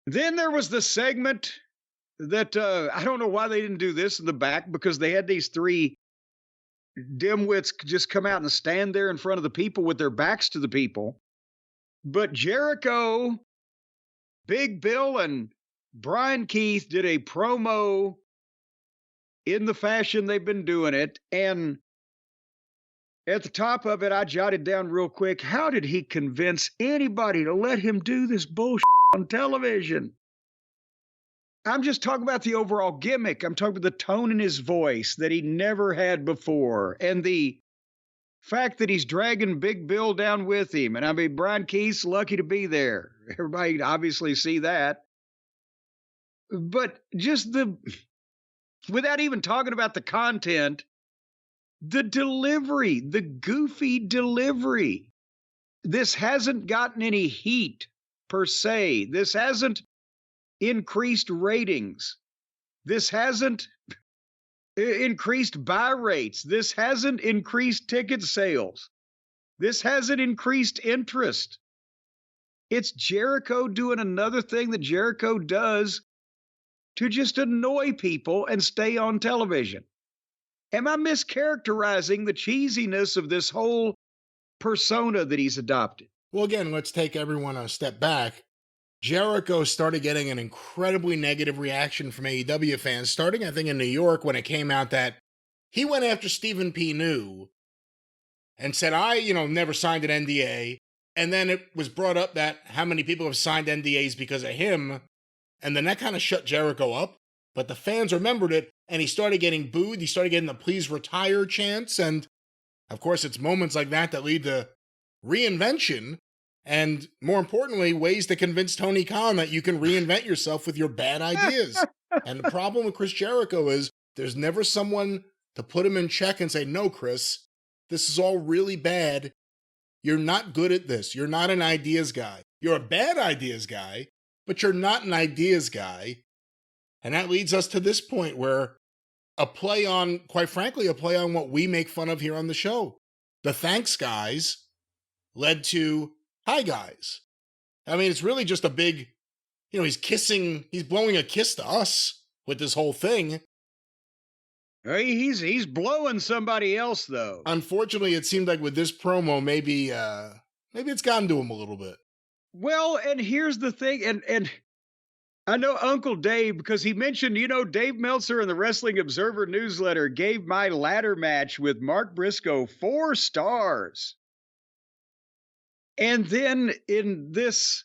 Then there was the segment that I don't know why they didn't do this in the back because they had these three dimwits just come out and stand there in front of the people with their backs to the people. But Jericho, Big Bill, and Brian Keith did a promo in the fashion they've been doing it. And at the top of it, I jotted down real quick, how did he convince anybody to let him do this bullshit on television? I'm just talking about the overall gimmick. I'm talking about the tone in his voice that he never had before. And the fact that he's dragging Big Bill down with him. And I mean, Brian Keith's lucky to be there. Everybody obviously see that. But just without even talking about the content, the delivery, the goofy delivery. This hasn't gotten any heat per se. This hasn't increased ratings. This hasn't increased buy rates. This hasn't increased ticket sales. This hasn't increased interest. It's Jericho doing another thing that Jericho does to just annoy people and stay on television. Am I mischaracterizing the cheesiness of this whole persona that he's adopted? Well, again, let's take everyone a step back. Jericho started getting an incredibly negative reaction from AEW fans, starting, I think, in New York when it came out that he went after Stephen P. New and said, I, never signed an NDA. And then it was brought up that how many people have signed NDAs because of him. And then that kind of shut Jericho up. But the fans remembered it, and he started getting booed. He started getting the please retire chants. And, of course, it's moments like that that lead to reinvention. And more importantly, ways to convince Tony Khan that you can reinvent yourself with your bad ideas. And the problem with Chris Jericho is there's never someone to put him in check and say, no, Chris, this is all really bad. You're not good at this. You're not an ideas guy. You're a bad ideas guy, but you're not an ideas guy. And that leads us to this point where quite frankly, a play on what we make fun of here on the show. The thanks guys led to hi guys. I mean, it's really just a big, he's blowing a kiss to us with this whole thing. He's blowing somebody else, though. Unfortunately, it seemed like with this promo, maybe it's gotten to him a little bit. Well, and here's the thing, and I know Uncle Dave, because he mentioned, Dave Meltzer in the Wrestling Observer newsletter gave my ladder match with Mark Briscoe 4 stars. And then in this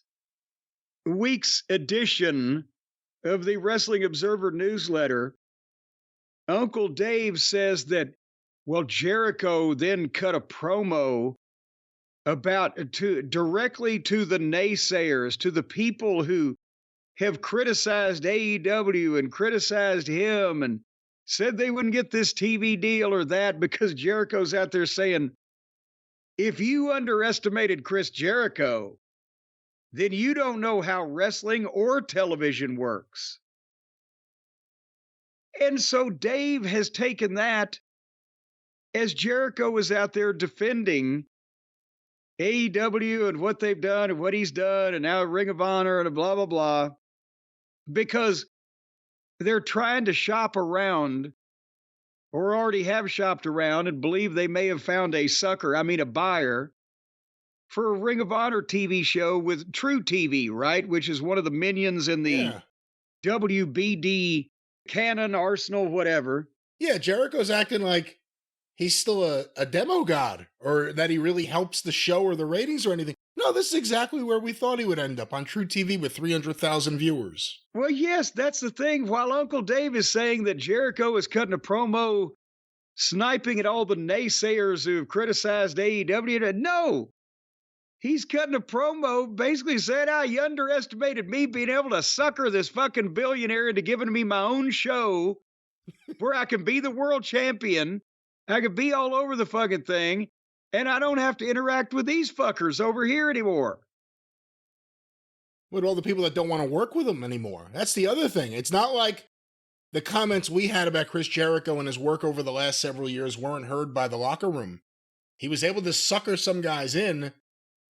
week's edition of the Wrestling Observer newsletter, Uncle Dave says that, well, Jericho then cut a promo directly to the naysayers, to the people who have criticized AEW and criticized him and said they wouldn't get this TV deal or that, because Jericho's out there saying, if you underestimated Chris Jericho, then you don't know how wrestling or television works. And so Dave has taken that as Jericho is out there defending AEW and what they've done and what he's done and now Ring of Honor and blah, blah, blah, because they're trying to shop around or already have shopped around and believe they may have found a buyer for a Ring of Honor TV show with True TV, right? Which is one of the minions in the WBD canon, arsenal, whatever. Yeah, Jericho's acting like he's still a demo god or that he really helps the show or the ratings or anything. No, this is exactly where we thought he would end up, on True TV with 300,000 viewers. Well, yes, that's the thing. While Uncle Dave is saying that Jericho is cutting a promo, sniping at all the naysayers who have criticized AEW, no, he's cutting a promo basically saying, you underestimated me being able to sucker this fucking billionaire into giving me my own show where I can be the world champion. I can be all over the fucking thing, and I don't have to interact with these fuckers over here anymore. With all the people that don't want to work with him anymore. That's the other thing. It's not like the comments we had about Chris Jericho and his work over the last several years weren't heard by the locker room. He was able to sucker some guys in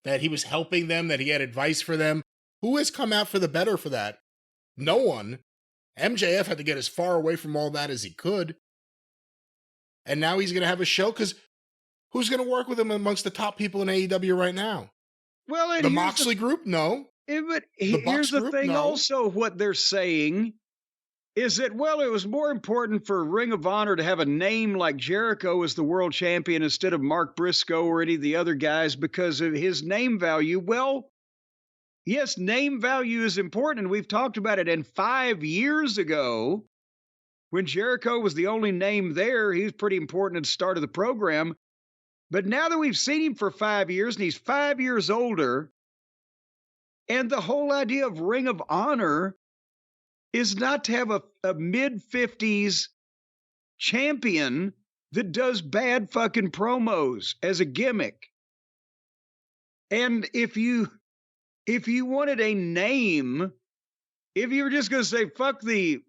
that he was helping them, that he had advice for them. Who has come out for the better for that? No one. MJF had to get as far away from all that as he could. And now he's going to have a show because who's going to work with him amongst the top people in AEW right now? Well, the Moxley group? No. But here's the thing also, what they're saying is that, well, it was more important for Ring of Honor to have a name like Jericho as the world champion instead of Mark Briscoe or any of the other guys because of his name value. Well, yes, name value is important, and we've talked about it. And 5 years ago, when Jericho was the only name there, he was pretty important at the start of the program. But now that we've seen him for 5 years, and he's 5 years older, and the whole idea of Ring of Honor is not to have a mid-50s champion that does bad fucking promos as a gimmick. And if you wanted a name, if you were just going to say, fuck the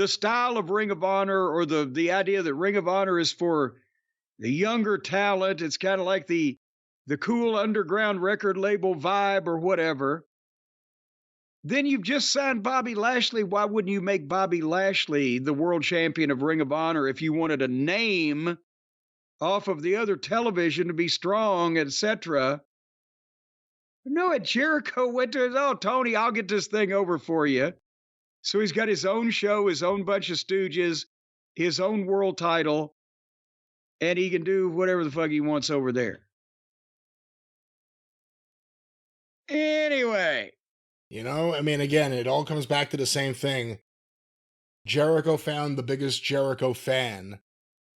style of Ring of Honor or the idea that Ring of Honor is for the younger talent, it's kind of like the cool underground record label vibe or whatever, then you've just signed Bobby Lashley. Why wouldn't you make Bobby Lashley the world champion of Ring of Honor if you wanted a name off of the other television to be strong, etc.? No, Jericho went to, oh, Tony, I'll get this thing over for you. So he's got his own show, his own bunch of stooges, his own world title, and he can do whatever the fuck he wants over there. Anyway. I mean, again, it all comes back to the same thing. Jericho found the biggest Jericho fan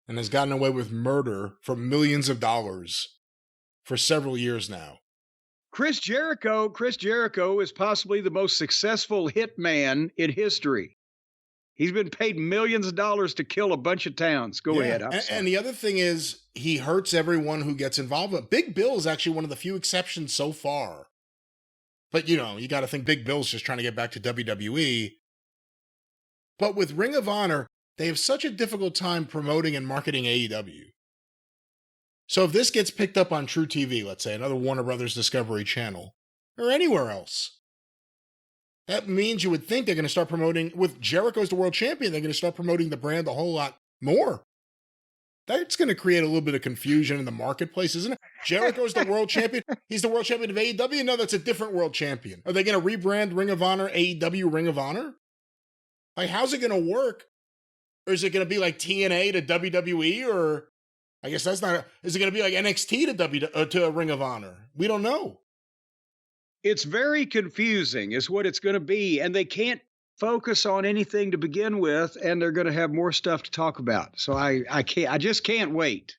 and has gotten away with murder for millions of dollars for several years now. Chris Jericho is possibly the most successful hitman in history. He's been paid millions of dollars to kill a bunch of towns. Go ahead. And the other thing is, he hurts everyone who gets involved. Big Bill is actually one of the few exceptions so far. But, you got to think Big Bill's just trying to get back to WWE. But with Ring of Honor, they have such a difficult time promoting and marketing AEW. So if this gets picked up on True TV, let's say, another Warner Brothers Discovery channel, or anywhere else, that means you would think they're going to start promoting, with Jericho as the world champion, they're going to start promoting the brand a whole lot more. That's going to create a little bit of confusion in the marketplace, isn't it? Jericho's the world champion. He's the world champion of AEW. No, that's a different world champion. Are they going to rebrand Ring of Honor AEW Ring of Honor? Like, how's it going to work? Or is it going to be like TNA to WWE? Or I guess that's not. Is it going to be like NXT to Ring of Honor? We don't know. It's very confusing, is what it's going to be, and they can't focus on anything to begin with, and they're going to have more stuff to talk about. So I just can't wait.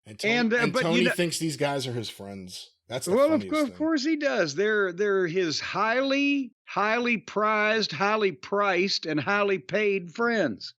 And Tony thinks these guys are his friends. That's the funniest thing. Of course he does. They're his highly prized, highly priced, and highly paid friends.